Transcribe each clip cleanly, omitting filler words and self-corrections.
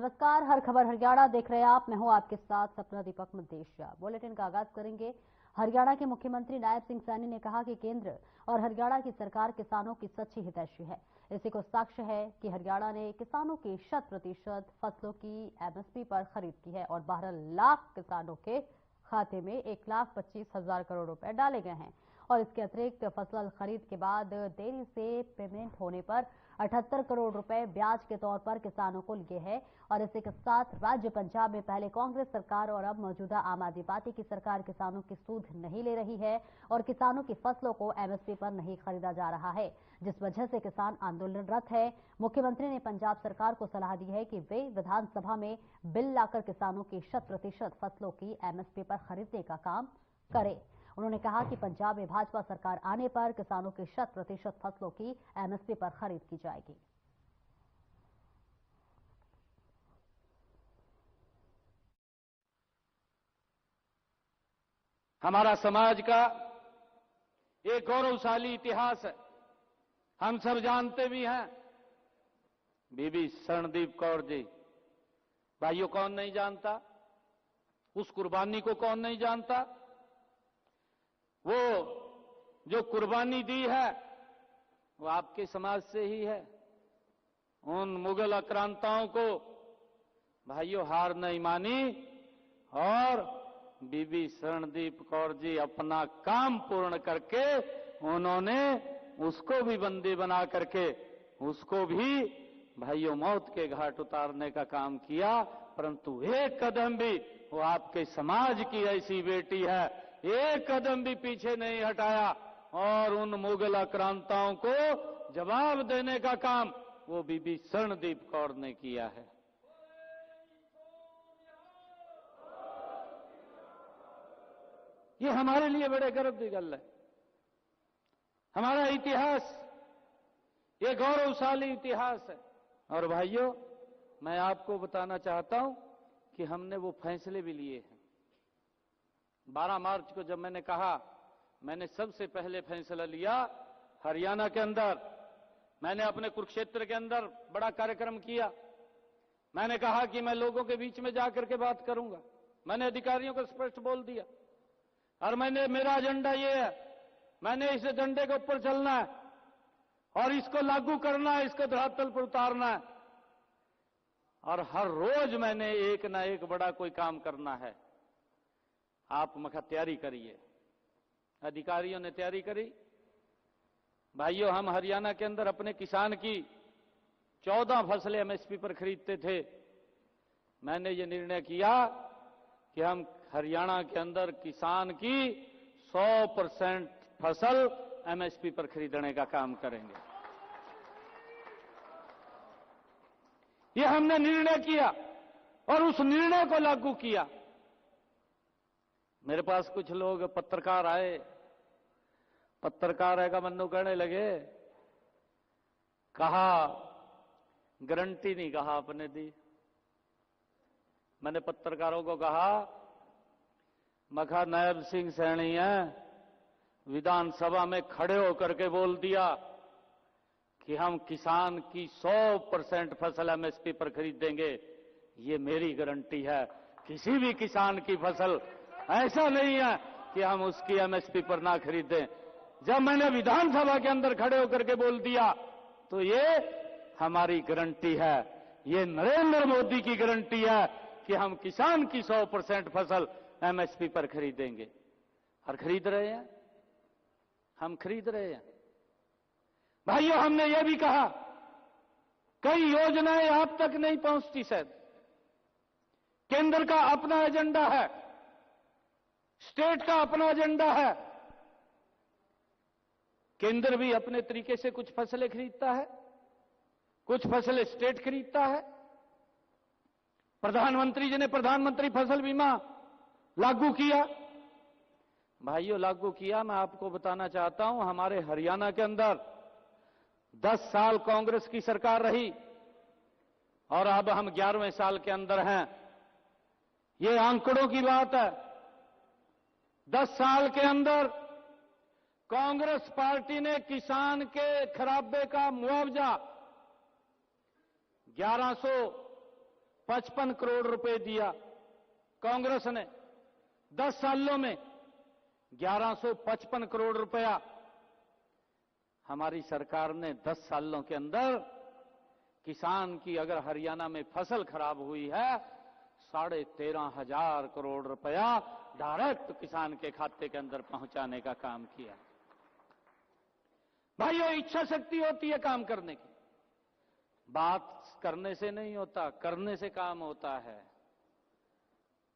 नमस्कार, हर खबर हरियाणा देख रहे हैं आप। मैं हूं आपके साथ सपना दीपक मदेशिया। बुलेटिन का आगाज करेंगे। हरियाणा के मुख्यमंत्री नायब सिंह सैनी ने कहा कि केंद्र और हरियाणा की सरकार किसानों की सच्ची हितैषी है। इसी को साक्ष्य है कि हरियाणा ने किसानों की 100% फसलों की एमएसपी पर खरीद की है और 12 लाख किसानों के खाते में 1,25,000 करोड़ रुपए डाले गए हैं। और इसके अतिरिक्त फसल खरीद के बाद देरी से पेमेंट होने पर 78 करोड़ रुपए ब्याज के तौर पर किसानों को लिए हैं। और इसी के साथ राज्य पंजाब में पहले कांग्रेस सरकार और अब मौजूदा आम आदमी पार्टी की सरकार किसानों की सूद नहीं ले रही है और किसानों की फसलों को एमएसपी पर नहीं खरीदा जा रहा है, जिस वजह से किसान आंदोलनरत है। मुख्यमंत्री ने पंजाब सरकार को सलाह दी है कि वे विधानसभा में बिल लाकर किसानों की 100% फसलों की एमएसपी पर खरीदने का काम करे। उन्होंने कहा कि पंजाब में भाजपा सरकार आने पर किसानों की 100% फसलों की एमएसपी पर खरीद की जाएगी। हमारा समाज का एक गौरवशाली इतिहास है, हम सब जानते भी हैं। बीबी शरणदीप कौर जी, भाइयों, कौन नहीं जानता? उस कुर्बानी को कौन नहीं जानता? वो जो कुर्बानी दी है वो आपके समाज से ही है। उन मुगल आक्रांताओं को भाइयों हार नहीं मानी और बीबी शरणदीप कौर जी अपना काम पूर्ण करके उन्होंने उसको भी बंदी बना करके उसको भी भाइयों मौत के घाट उतारने का काम किया। परंतु एक कदम भी वो आपके समाज की ऐसी बेटी है, एक कदम भी पीछे नहीं हटाया और उन मुगल आक्रांताओं को जवाब देने का काम वो बीबी शरणदीप कौर ने किया है। ये हमारे लिए बड़े गर्व की गल है। हमारा इतिहास ये गौरवशाली इतिहास है। और भाइयों, मैं आपको बताना चाहता हूं कि हमने वो फैसले भी लिए हैं। 12 मार्च को जब मैंने कहा, मैंने सबसे पहले फैसला लिया हरियाणा के अंदर। मैंने अपने कुरुक्षेत्र के अंदर बड़ा कार्यक्रम किया। मैंने कहा कि मैं लोगों के बीच में जाकर के बात करूंगा। मैंने अधिकारियों को स्पष्ट बोल दिया और मेरा एजेंडा ये है, मैंने इस एजेंडे के ऊपर चलना है और इसको लागू करना है, इसको धरातल पर उतारना है। और हर रोज मैंने एक ना एक बड़ा कोई काम करना है। आप मखा तैयारी करिए। अधिकारियों ने तैयारी करी। भाइयों, हम हरियाणा के अंदर अपने किसान की 14 फसलें एमएसपी पर खरीदते थे। मैंने ये निर्णय किया कि हम हरियाणा के अंदर किसान की 100% फसल एमएसपी पर खरीदने का काम करेंगे। ये हमने निर्णय किया और उस निर्णय को लागू किया। मेरे पास कुछ लोग पत्रकार आए, पत्रकार आएगा मन्नू कहने लगे, कहा गारंटी नहीं कहा आपने दी। मैंने पत्रकारों को कहा, मखा नायब सिंह सैनी है, विधानसभा में खड़े होकर के बोल दिया कि हम किसान की 100% फसल एमएसपी पर खरीदेंगे। ये मेरी गारंटी है। किसी भी किसान की फसल ऐसा नहीं है कि हम उसकी एमएसपी पर ना खरीदें। जब मैंने विधानसभा के अंदर खड़े होकर के बोल दिया तो ये हमारी गारंटी है, ये नरेंद्र मोदी की गारंटी है कि हम किसान की 100% फसल एमएसपी पर खरीदेंगे। और खरीद रहे हैं, हम खरीद रहे हैं। भाइयों, हमने ये भी कहा, कई योजनाएं आप तक नहीं पहुंचती शायद। केंद्र का अपना एजेंडा है, स्टेट का अपना एजेंडा है। केंद्र भी अपने तरीके से कुछ फसलें खरीदता है, कुछ फसलें स्टेट खरीदता है। प्रधानमंत्री जी ने प्रधानमंत्री फसल बीमा लागू किया। भाइयों, लागू किया। मैं आपको बताना चाहता हूं, हमारे हरियाणा के अंदर 10 साल कांग्रेस की सरकार रही और अब हम 11वें साल के अंदर हैं। ये आंकड़ों की बात है। 10 साल के अंदर कांग्रेस पार्टी ने किसान के खराबे का मुआवजा 55 करोड़ रुपए दिया कांग्रेस ने। 10 सालों में 1155 करोड़ रुपया हमारी सरकार ने 10 सालों के अंदर किसान की अगर हरियाणा में फसल खराब हुई है 13,500 करोड़ रुपया डायरेक्ट किसान के खाते के अंदर पहुंचाने का काम किया। भाइयों, इच्छा शक्ति होती है काम करने की, बात करने से नहीं होता, करने से काम होता है।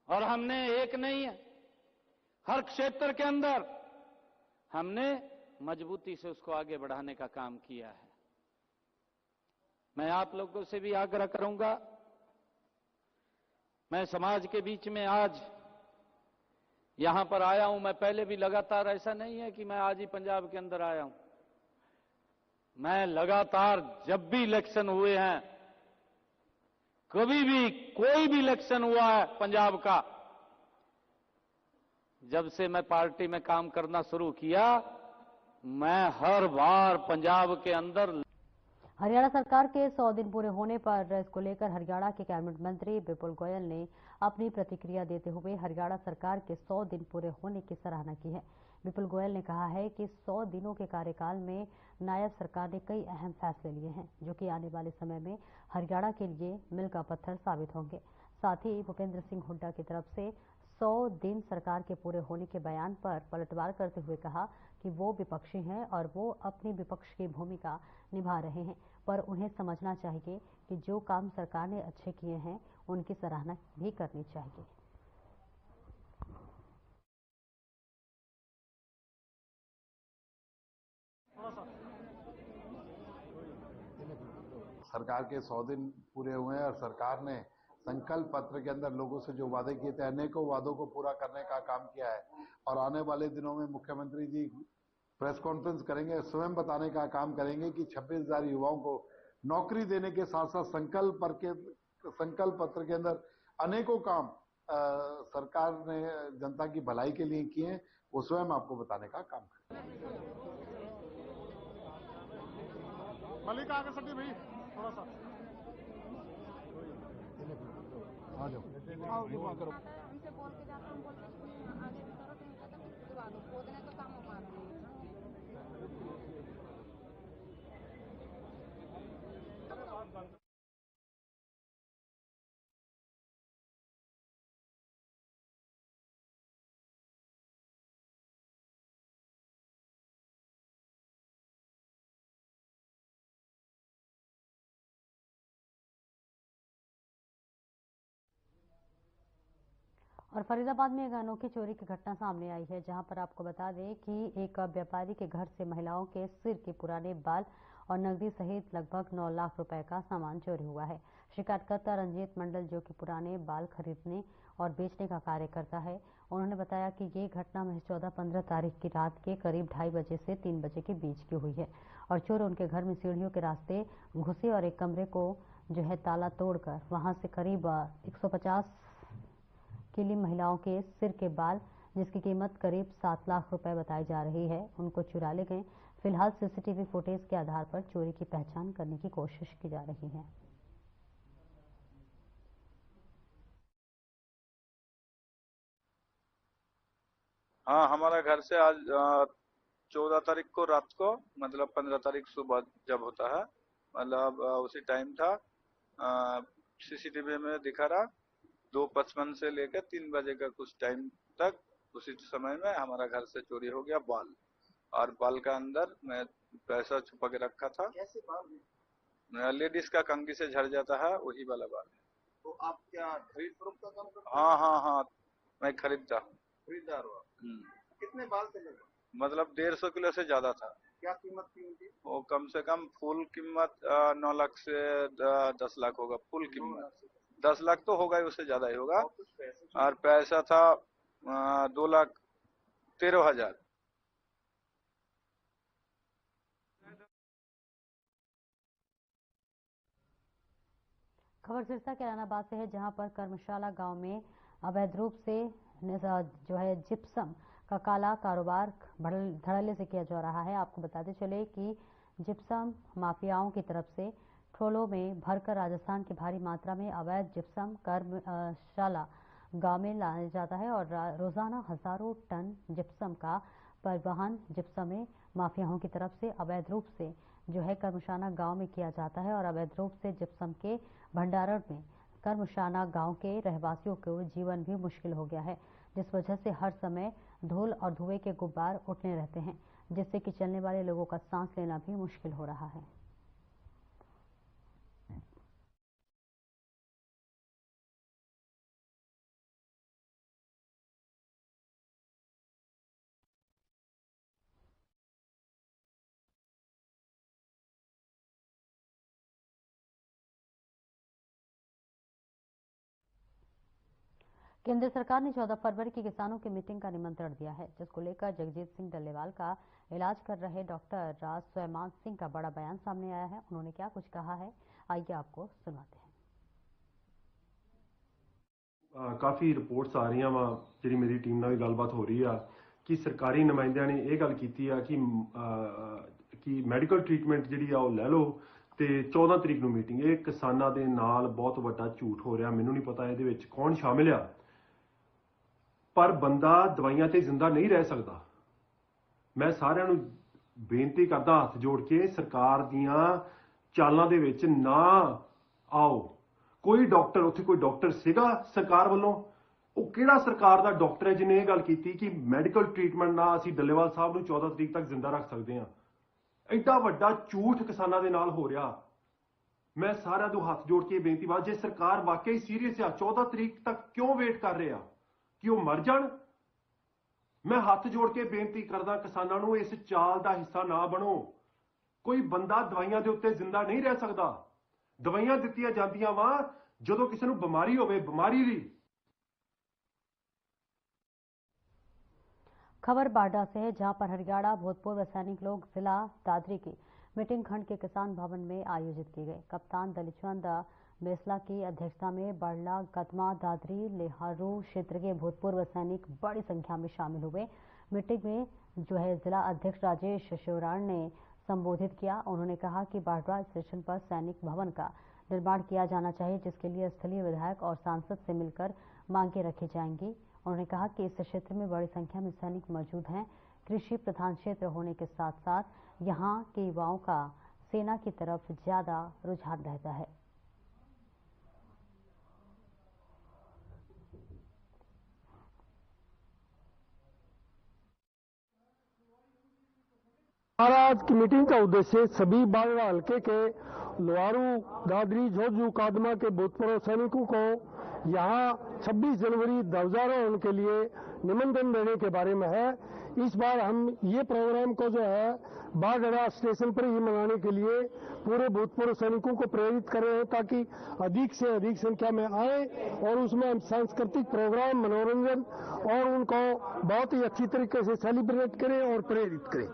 और हमने एक नहीं है, हर क्षेत्र के अंदर हमने मजबूती से उसको आगे बढ़ाने का काम किया है। मैं आप लोगों से भी आग्रह करूंगा, मैं समाज के बीच में आज यहां पर आया हूं। मैं पहले भी लगातार, ऐसा नहीं है कि मैं आज ही पंजाब के अंदर आया हूं, मैं लगातार जब भी इलेक्शन हुए हैं, कभी भी कोई भी इलेक्शन हुआ है पंजाब का, जब से मैं पार्टी में काम करना शुरू किया, मैं हर बार पंजाब के अंदर। हरियाणा सरकार के 100 दिन पूरे होने पर इसको लेकर हरियाणा के कैबिनेट मंत्री विपुल गोयल ने अपनी प्रतिक्रिया देते हुए हरियाणा सरकार के 100 दिन पूरे होने की सराहना की है। विपुल गोयल ने कहा है कि 100 दिनों के कार्यकाल में नायब सरकार ने कई अहम फैसले लिए हैं, जो कि आने वाले समय में हरियाणा के लिए मील का पत्थर साबित होंगे। साथ ही भूपेंद्र सिंह हुड्डा की तरफ से 100 दिन सरकार के पूरे होने के बयान पर पलटवार करते हुए कहा कि वो विपक्षी हैं और वो अपनी विपक्ष की भूमिका निभा रहे हैं, पर उन्हें समझना चाहिए कि जो काम सरकार ने अच्छे किए हैं उनकी सराहना भी करनी चाहिए। सरकार के 100 दिन पूरे हुए हैं और सरकार ने संकल्प पत्र के अंदर लोगों से जो वादे किए थे, अनेकों वादों को पूरा करने का काम किया है। और आने वाले दिनों में मुख्यमंत्री जी प्रेस कॉन्फ्रेंस करेंगे, स्वयं बताने का काम करेंगे कि 26,000 युवाओं को नौकरी देने के साथ साथ संकल्प पत्र के अंदर अनेकों काम सरकार ने जनता की भलाई के लिए किए हैं, वो स्वयं आपको बताने का काम करेंगे। मलिक आगे सटी भाई थोड़ा सा आ जाओ। उनसे बोल के जाता हूँ, बोलते आगे करो, तुम कहते कुछ दिवा दो, खोदने का काम हमारा नहीं है। और फरीदाबाद में एक अनोखी चोरी की घटना सामने आई है, जहां पर आपको बता दें कि एक व्यापारी के घर से महिलाओं के सिर के पुराने बाल और नकदी सहित लगभग 9 लाख रुपए का सामान चोरी हुआ है। शिकायतकर्ता रंजीत मंडल, जो कि पुराने बाल खरीदने और बेचने का कार्य करता है, उन्होंने बताया कि ये घटना महज 14-15 तारीख की रात के करीब 2:30 बजे से 3 बजे के बीच की हुई है और चोर उनके घर में सीढ़ियों के रास्ते घुसे और एक कमरे को जो है ताला तोड़कर वहां से करीब 150 किली महिलाओं के सिर के बाल, जिसकी कीमत करीब 7 लाख रुपए बताई जा रही है, उनको चुरा ले गए। फिलहाल सीसीटीवी फुटेज के आधार पर चोरी की पहचान करने की कोशिश की जा रही है। हाँ, हमारा घर से आज 14 तारीख को रात को, मतलब 15 तारीख सुबह जब होता है, मतलब उसी टाइम था, सीसीटीवी में दिखा रहा 2:55 से लेकर 3 बजे का कुछ टाइम तक, उसी समय में हमारा घर से चोरी हो गया बाल, और बाल का अंदर मैं पैसा छुपा के रखा था। कैसे बाल? लेडीज का कंघी से झड़ जाता है, वही वाला बाल। तो आप क्या खरीद फरोख्त का काम करते? हाँ, मैं खरीदार हुआ। कितने बाल थे लगभग? मतलब 150 किलो से ज्यादा था। क्या कीमत थी उनकी? वो कम से कम फुल कीमत 9 लाख से 10 लाख होगा। फुल कीमत 10 लाख तो होगा ही, उससे ज्यादा ही होगा। और पैसा था 2,13,000। खबर सिरसा के रानाबाद से है, जहां पर कर्मशाला गांव में अवैध रूप से जो है जिप्सम का काला कारोबार धड़ल्ले से किया जा रहा है। आपको बताते चले कि जिप्सम माफियाओं की तरफ से ट्रोलों में भरकर राजस्थान की भारी मात्रा में अवैध जिप्सम कर्मशाला गांव में लाया जाता है और रोजाना हजारों टन जिप्सम का परिवहन जिप्सम माफियाओं की तरफ से अवैध रूप से जो है कर्मशाला गांव में किया जाता है और अवैध रूप से जिप्सम के भंडारण में कर्मशाला गांव के रहवासियों को जीवन भी मुश्किल हो गया है, जिस वजह से हर समय धूल और धुएं के गुब्बार उठने रहते हैं, जिससे कि चलने वाले लोगों का सांस लेना भी मुश्किल हो रहा है। केंद्र सरकार ने 14 फरवरी की किसानों की मीटिंग का निमंत्रण दिया है, जिसको लेकर जगजीत सिंह डल्लेवाल का इलाज कर रहे डॉक्टर राज स्वैमान सिंह का बड़ा बयान सामने आया है। उन्होंने क्या कुछ कहा है, आइए आपको सुनाते हैं। काफ़ी रिपोर्ट्स आ रही हैं वा जी मेरी टीम नाल गलबात हो रही है कि सरकारी नुमाइंदियां ने यह गल की है कि मैडिकल ट्रीटमेंट जी लै लो तो 14 तरीक को मीटिंग। ये किसानों के नाल बहुत वड्डा झूठ हो रहा। मैनू नहीं पता ये कौन शामिल आ, पर बंदा दवाइयां ते जिंदा नहीं रह सकता। मैं सारिਆਂ ਨੂੰ बेनती करदा हथ जोड़ के सरकार दियां चालां दे विच ना आओ। कोई डॉक्टर उत्थे कोई डॉक्टर सीगा सरकार वालों, वो किहड़ा सरकार दा डॉक्टर है जिन्हें यह गल की कि मैडिकल ट्रीटमेंट ना असीं डल्लेवाल साहब नूं 14 तरीक तक जिंदा रख सकते हैं। एडा वड्डा झूठ किसानां दे नाल हो रहा। मैं सारिਆਂ ਨੂੰ हथ जोड़ के बेनती बात, जे सरकार वाकई सीरीयस आ 14 तरीक तक क्यों वेट कर रहे हैं कि वो मर जाण। मैं हथ जोड़ के बेनती करदा किसानां नूं इस चाल का हिस्सा ना बनो। कोई बंदा दवाइयां दे उत्ते जिंदा नहीं रह सकता। दवाइयां दित्तियां जांदियां वा जदों किसी नूं बीमारी होवे, बीमारी दी। खबर बाडा से है, जहां पर हरियाणा भूतपूर्व सैनिक लोग जिला दादरी की मीटिंग खंड के किसान भवन में आयोजित की गई। कप्तान दलिचंद मेसला की अध्यक्षता में बड़ला, गदमा, दादरी, लेहारू क्षेत्र के भूतपूर्व सैनिक बड़ी संख्या में शामिल हुए। मीटिंग में जो है जिला अध्यक्ष राजेश शिवराण ने संबोधित किया। उन्होंने कहा कि बाडरा स्टेशन पर सैनिक भवन का निर्माण किया जाना चाहिए, जिसके लिए स्थलीय विधायक और सांसद से मिलकर मांगे रखी जाएंगी। उन्होंने कहा कि इस क्षेत्र में बड़ी संख्या में सैनिक मौजूद हैं। कृषि प्रधान क्षेत्र होने के साथ साथ यहाँ के युवाओं का सेना की तरफ ज्यादा रुझान रहता है। आज की मीटिंग का उद्देश्य सभी बाडरा हल्के के लोहारू, दादरी, झोझू, कादमा के भूतपूर्व सैनिकों को यहाँ 26 जनवरी ध्वजारोहण के लिए निमंत्रण देने के बारे में है। इस बार हम ये प्रोग्राम को जो है बाडरा स्टेशन पर ही मनाने के लिए पूरे भूतपूर्व सैनिकों को प्रेरित कर रहे हैं, ताकि अधिक से अधिक संख्या में आए और उसमें हम सांस्कृतिक प्रोग्राम, मनोरंजन और उनको बहुत ही अच्छी तरीके से सेलिब्रेट करें और प्रेरित करें।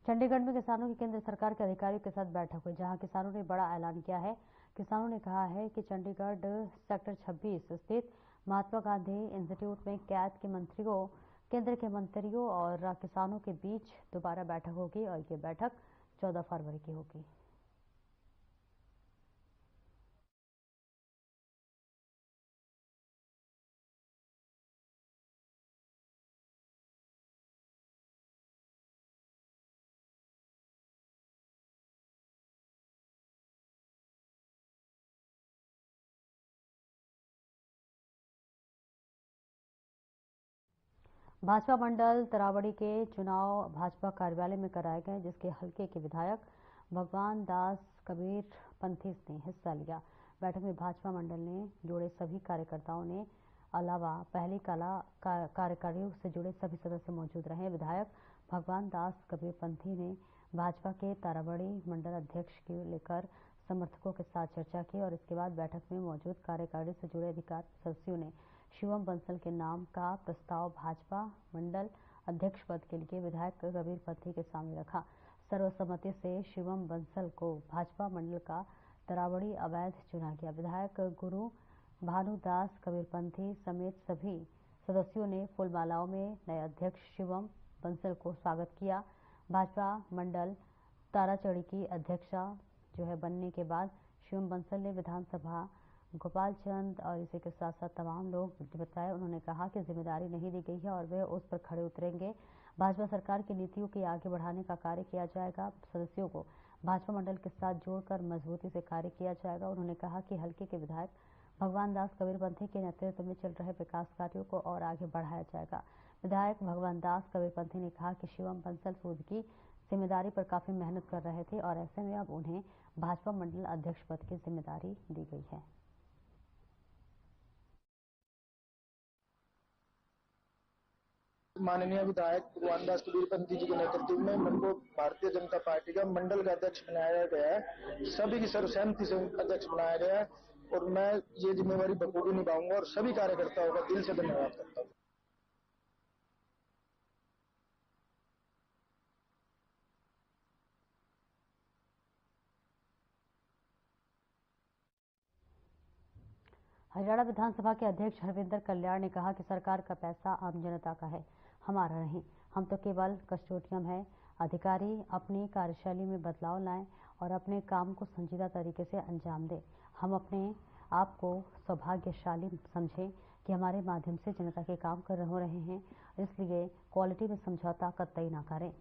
चंडीगढ़ में किसानों की केंद्र सरकार के अधिकारियों के साथ बैठक हुई, जहां किसानों ने बड़ा ऐलान किया है। किसानों ने कहा है कि चंडीगढ़ सेक्टर 26 स्थित महात्मा गांधी इंस्टीट्यूट में कैद के मंत्रियों, केंद्र के मंत्रियों और किसानों के बीच दोबारा बैठक होगी और ये बैठक 14 फरवरी की होगी। भाजपा मंडल तरावड़ी के चुनाव भाजपा कार्यालय में कराए गए, जिसके हल्के के विधायक भगवान दास कबीर पंथी ने हिस्सा लिया। बैठक में भाजपा मंडल ने जुड़े सभी कार्यकर्ताओं ने अलावा पहली कला कार्यकारियों से जुड़े सभी सदस्य मौजूद रहे। विधायक भगवान दास कबीर पंथी ने भाजपा के तारावड़ी मंडल अध्यक्ष को लेकर समर्थकों के साथ चर्चा की और इसके बाद बैठक में मौजूद कार्यकारिणी से जुड़े अधिकारी सदस्यों ने शिवम बंसल के नाम का प्रस्ताव भाजपा मंडल अध्यक्ष पद के लिए विधायक कबीर पंथी के सामने रखा। सर्वसम्मति से शिवम बंसल को भाजपा मंडल का तरावड़ी अवैध चुना गया। विधायक गुरु भानुदास कबीर पंथी समेत सभी सदस्यों ने फूलमालाओं में नए अध्यक्ष शिवम बंसल को स्वागत किया। भाजपा मंडल ताराचड़ी की अध्यक्षा बनने के बाद शिवम बंसल ने विधानसभा गोपाल चंद और इसी के साथ साथ तमाम लोग बताए। उन्होंने कहा कि जिम्मेदारी नहीं दी गई है और वे उस पर खड़े उतरेंगे। भाजपा सरकार की नीतियों के आगे बढ़ाने का कार्य किया जाएगा। सदस्यों को भाजपा मंडल के साथ जोड़कर मजबूती से कार्य किया जाएगा। उन्होंने कहा कि हल्के के विधायक भगवान दास कबीरपंथी के नेतृत्व में चल रहे विकास कार्यों को और आगे बढ़ाया जाएगा। विधायक भगवान दास कबीरपंथी ने कहा कि शिवम बंसल सूद की जिम्मेदारी पर काफी मेहनत कर रहे थे और ऐसे में अब उन्हें भाजपा मंडल अध्यक्ष पद की जिम्मेदारी दी गई है। माननीय विधायक भगवान दास कबीरपंथी जी के नेतृत्व में मेरे को भारतीय जनता पार्टी का मंडल का अध्यक्ष बनाया गया है। सभी की सर्वसहमति से अध्यक्ष बनाया गया है और मैं ये जिम्मेवारी बखूबी निभाऊंगा और सभी कार्यकर्ताओं का दिल से धन्यवाद करता हूँ। हरियाणा विधानसभा के अध्यक्ष हरविंदर कल्याण ने कहा कि सरकार का पैसा आम जनता का है, हमारा नहीं। हम तो केवल कस्टोडियन हैं। अधिकारी अपनी कार्यशैली में बदलाव लाएं और अपने काम को संजीदा तरीके से अंजाम दें। हम अपने आप को सौभाग्यशाली समझें कि हमारे माध्यम से जनता के काम कर रहे हैं, इसलिए क्वालिटी में समझौता कतई ना करें।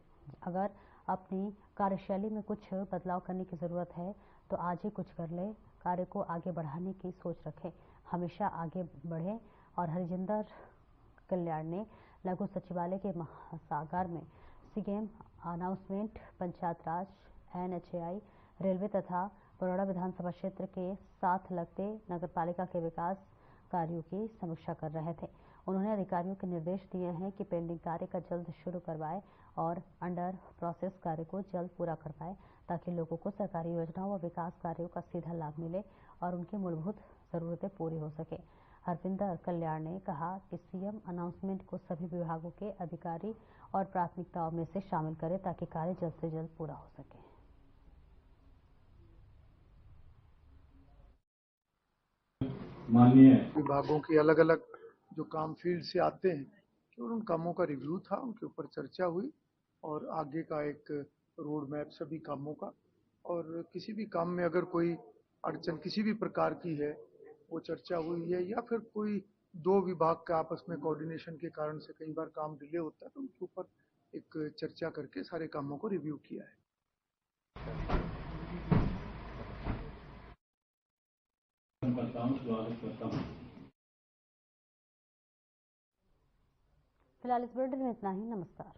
अगर अपनी कार्यशैली में कुछ बदलाव करने की जरूरत है तो आज ही कुछ कर ले। कार्य को आगे बढ़ाने की सोच रखें, हमेशा आगे बढ़े। और हरजिंदर कल्याण ने लघु सचिवालय के महासागार में सीएम अनाउंसमेंट, पंचायत राज, NHAI, रेलवे तथा बड़ौदा विधानसभा क्षेत्र के साथ लगते नगरपालिका के विकास कार्यों की समीक्षा कर रहे थे। उन्होंने अधिकारियों को निर्देश दिए हैं कि पेंडिंग कार्य का जल्द शुरू करवाए और अंडर प्रोसेस कार्य को जल्द पूरा करवाए ताकि लोगों को सरकारी योजनाओं व विकास कार्यों का सीधा लाभ मिले और उनकी मूलभूत जरूरतें पूरी हो सके। हरविंदर कल्याण ने कहा कि सीएम अनाउंसमेंट को सभी विभागों के अधिकारी और प्राथमिकताओं में से शामिल करें ताकि कार्य जल्द से जल्द पूरा हो सके। माननीय विभागों की अलग अलग जो काम फील्ड से आते हैं और उन कामों का रिव्यू था, उनके ऊपर चर्चा हुई और आगे का एक रोड मैप सभी कामों का। और किसी भी काम में अगर कोई अड़चन किसी भी प्रकार की है वो चर्चा हुई है या फिर कोई दो विभाग के आपस में कोऑर्डिनेशन के कारण से कई बार काम डिले होता है तो उनके ऊपर एक चर्चा करके सारे कामों को रिव्यू किया है। फिलहाल इस बुलेटिन में इतना ही। नमस्कार।